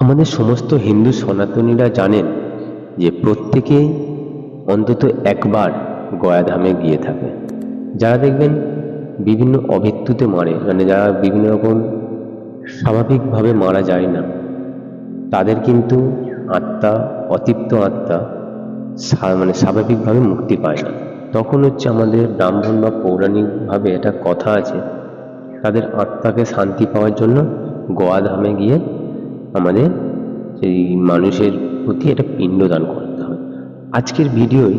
আমাদের সমস্ত হিন্দু সনাতনীরা জানেন যে প্রত্যেকেই অন্তত একবার গয়াধামে গিয়ে থাকে। যারা দেখবেন বিভিন্ন অমৃত্যুতে মরে, মানে যারা বিভিন্ন রকম স্বাভাবিকভাবে মারা যায় না, তাদের কিন্তু আত্মা, অতৃপ্ত আত্মা মানে স্বাভাবিকভাবে মুক্তি পায় না। তখন হচ্ছে আমাদের ব্রাহ্মণ বা পৌরাণিকভাবে একটা কথা আছে, তাদের আত্মাকে শান্তি পাওয়ার জন্য গয়াধামে গিয়ে আমাদের সেই মানুষের প্রতি একটা পিণ্ডদান করতে হয়। আজকের ভিডিওয়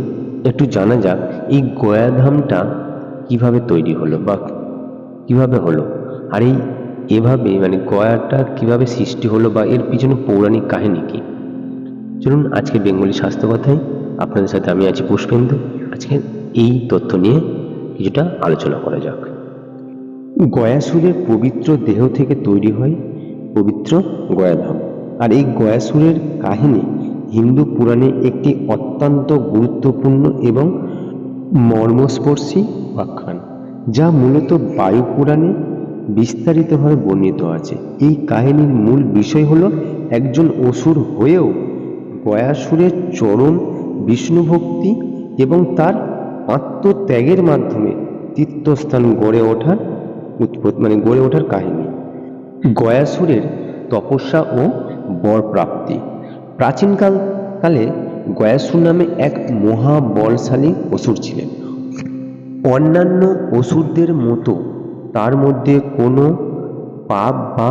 একটু জানা যাক এই গয়াধামটা কিভাবে তৈরি হলো বা কিভাবে হলো, আর এভাবে মানে গয়াটা কিভাবে সৃষ্টি হলো বা এর পিছনে পৌরাণিক কাহিনী কি। চলুন আজকে বেঙ্গলি স্বাস্থ্য কথায় আপনাদের সাথে আমি আছি পুষ্পেন্দু। আজকে এই তথ্য নিয়ে কিছুটা আলোচনা করা যাক। গয়াসুরের পবিত্র দেহ থেকে তৈরি হয় পবিত্র গয়াধাম। আর এই গয়াসুরের কাহিনী হিন্দু পুরাণে একটি অত্যন্ত গুরুত্বপূর্ণ এবং মর্মস্পর্শী আখ্যান, যা মূলত বায়ু পুরাণে বিস্তারিতভাবে বর্ণিত আছে। এই কাহিনীর মূল বিষয় হলো একজন অসুর হয়েও গয়াসুরের চরম বিষ্ণুভক্তি এবং তার আত্মত্যাগের মাধ্যমে তীর্থস্থান গড়ে ওঠার কাহিনী। গয়াসুরের তপস্যা ও বর প্রাপ্তি। প্রাচীনকালে গয়াসুর নামে এক মহাবলশালী অসুর ছিলেন। অন্যান্য অসুরদের মতো তার মধ্যে কোনো পাপ বা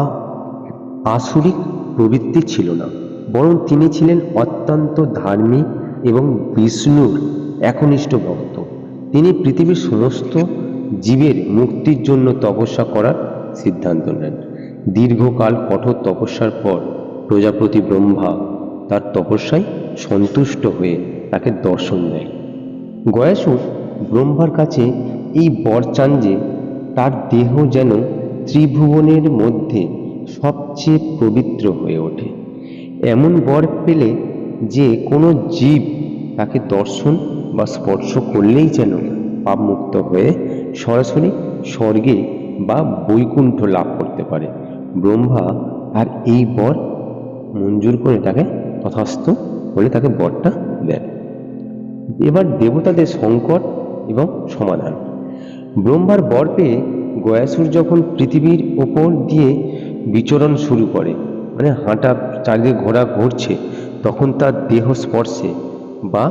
আসুরিক প্রবৃত্তি ছিল না, বরং তিনি ছিলেন অত্যন্ত ধার্মিক এবং বিষ্ণুর একনিষ্ঠ ভক্ত। তিনি পৃথিবীর সমস্ত জীবের মুক্তির জন্য তপস্যা করার সিদ্ধান্ত নেন। দীর্ঘকাল কঠোর তপস্যার পর প্রজাপতি ব্রহ্মা তার তপস্যায় সন্তুষ্ট হয়ে তাকে দর্শন দেয়। গয়াসুর ব্রহ্মার কাছে এই বর চান যে তার দেহ যেন ত্রিভুবনের মধ্যে সবচেয়ে পবিত্র হয়ে ওঠে। এমন বর পেলে যে কোনো জীব তাকে দর্শন বা স্পর্শ করলেই যেন পাপমুক্ত হয়ে সরাসরি স্বর্গে বা বৈকুণ্ঠ লাভ করতে পারে। ব্রহ্মা আর এই বর মঞ্জুর করে তাকে তথাস্তু বলে তাকে বরটা দেন। এবার দেবতাদের সংকট এবং সমাধান। ব্রহ্মার বর পেয়ে গয়াসুর যখন পৃথিবীর ওপর দিয়ে বিচরণ শুরু করে, মানে হাঁটা, চারিদিকে ঘোরা ঘুরছে, তখন তার দেহ স্পর্শে বা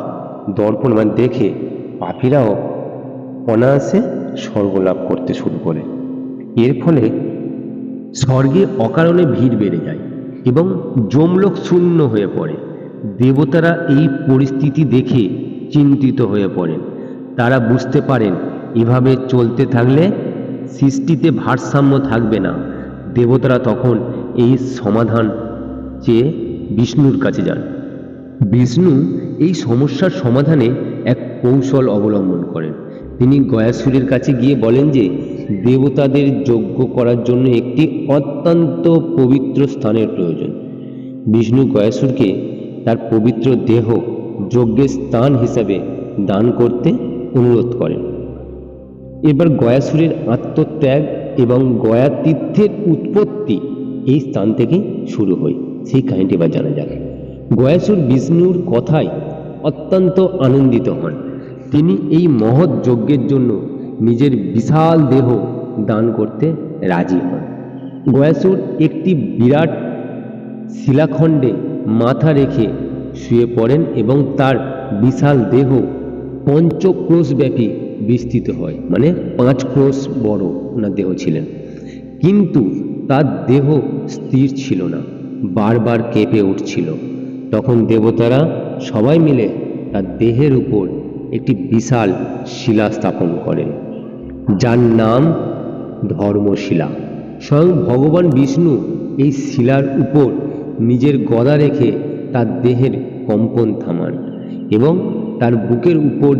দর্পণ মানে দেখে পাপীরাও অনায়াসে স্বর্গলাভ করতে শুরু করে। এর ফলে স্বর্গে অকারণে ভিড় বেড়ে যায় এবং যমলোক শূন্য হয়ে পড়ে। দেবতারা এই পরিস্থিতি দেখে চিন্তিত হয়ে পড়েন। তারা বুঝতে পারেন এভাবে চলতে থাকলে সৃষ্টিতে ভারসাম্য থাকবে না। দেবতারা তখন এই সমাধান চেয়ে বিষ্ণুর কাছে যান। বিষ্ণু এই সমস্যার সমাধানে এক কৌশল অবলম্বন করেন। তিনি গয়াসুরের কাছে গিয়ে বলেন যে দেবতাদের যজ্ঞ করার জন্য একটি অত্যন্ত পবিত্র স্থানের প্রয়োজন। বিষ্ণু গয়াসুরকে তার পবিত্র দেহ যজ্ঞের স্থান হিসাবে দান করতে অনুরোধ করেন। এবার গয়াসুরের আত্মত্যাগ এবং গয়া তীর্থের উৎপত্তি এই স্থান থেকেই শুরু হয়। সেই কাহিনীটি এবার জানা যাক। গয়াসুর বিষ্ণুর কথায় অত্যন্ত আনন্দিত হন। তিনি এই মহৎ যজ্ঞের জন্য নিজের বিশাল দেহ দান করতে রাজি হন। গয়াসুর একটি বিরাট শিলাখণ্ডে মাথা রেখে শুয়ে পড়েন এবং তার বিশাল দেহ পঞ্চক্রোশব্যাপী বিস্তৃত হয়, মানে 5 ক্রোশ বড় ওনার দেহ ছিলেন। কিন্তু তার দেহ স্থির ছিল না, বারবার কেঁপে উঠছিল। তখন দেবতারা সবাই মিলে তার দেহের উপর একটি বিশাল শিলা স্থাপন করেন, যার নাম ধর্মশিলা। স্বয়ং ভগবান বিষ্ণু এই শিলার উপর নিজের গদা রেখে তার দেহের কম্পন থামান এবং তার বুকের উপর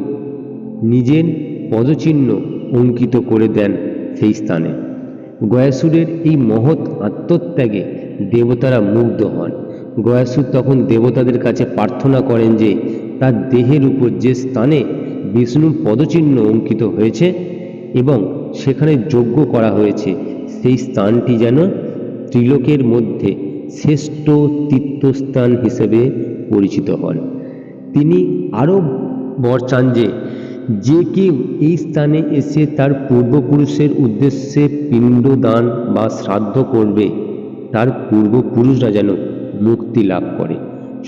নিজের পদচিহ্ন অঙ্কিত করে দেন সেই স্থানে। গয়াসুরের এই মহৎ আত্মত্যাগে দেবতারা মুগ্ধ হন। গয়াসুর তখন দেবতাদের কাছে প্রার্থনা করেন যে তার দেহের উপর যে স্থানে বিষ্ণুর পদচিহ্ন অঙ্কিত হয়েছে এবং সেখানে যজ্ঞ করা হয়েছে, সেই স্থানটি যেন ত্রিলোকের মধ্যে শ্রেষ্ঠ তীর্থস্থান হিসেবে পরিচিত হন। তিনি আরও বর চান যে যে কেউ এই স্থানে এসে তার পূর্বপুরুষের উদ্দেশ্যে পিণ্ডদান বা শ্রাদ্ধ করবে তার পূর্বপুরুষরা যেন মুক্তি লাভ করে,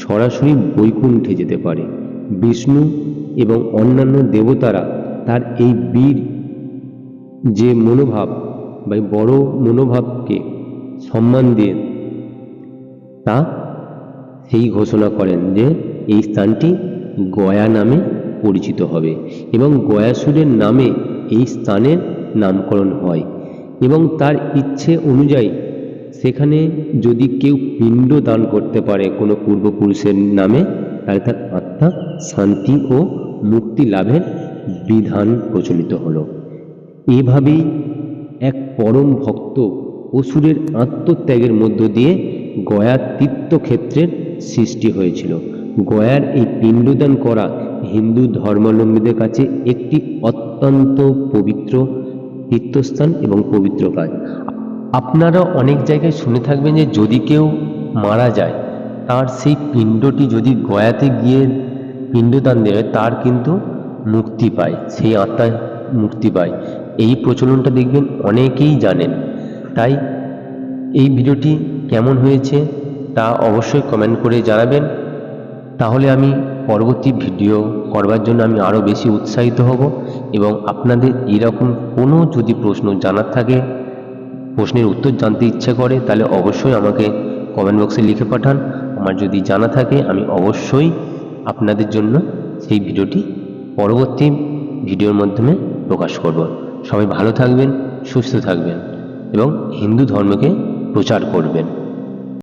সরাসরি বৈকুণ্ঠে যেতে পারে। বিষ্ণু এবং অন্যান্য দেবতারা তার এই বীর যে মনোভাব বা বড় মনোভাবকে সম্মান দিয়ে তা সেই ঘোষণা করেন যে এই স্থানটি গয়া নামে পরিচিত হবে এবং গয়াসুরের নামে এই স্থানের নামকরণ হয় এবং তার ইচ্ছে অনুযায়ী সেখানে যদি কেউ পিণ্ড দান করতে পারে কোনো পূর্বপুরুষের নামে, তাহলে তার আত্মা শান্তি ও মুক্তি লাভের বিধান প্রচলিত হলো। এভাবেই এক পরম ভক্ত অসুরের আত্মত্যাগের মধ্য দিয়ে গয়া তীর্থক্ষেত্রের সৃষ্টি হয়েছিল। গয়ার এই পিণ্ডদান করা হিন্দু ধর্মাবলম্বীদের কাছে একটি অত্যন্ত পবিত্র তীর্থস্থান এবং পবিত্র কাজ। আপনারা অনেক জায়গায় শুনে থাকবেন যে যদি কেউ মারা যায় তার সেই পিণ্ডটি যদি গয়াতে গিয়ে পিণ্ডদান দেয় তার কিন্তু মুক্তি পায়, সেই আত্মা মুক্তি পায়। এই প্রচলনটা দেখবেন অনেকেই জানেন। তাই এই ভিডিওটি কেমন হয়েছে তা অবশ্যই কমেন্ট করে জানাবেন, তাহলে আমি পরবর্তী ভিডিও করবার জন্য আমি আরও বেশি উৎসাহিত হব। এবং আপনাদের এরকম কোনো যদি প্রশ্ন জানার থাকে, প্রশ্নের উত্তর জানতে ইচ্ছে করে, তাহলে অবশ্যই আমাকে কমেন্ট বক্সে লিখে পাঠান। আমার যদি জানা থাকে আমি অবশ্যই আপনাদের জন্য সেই ভিডিওটি পরবর্তী ভিডিওর মাধ্যমে প্রকাশ করব। সবাই ভালো থাকবেন, সুস্থ থাকবেন এবং হিন্দু ধর্মকে প্রচার করবেন।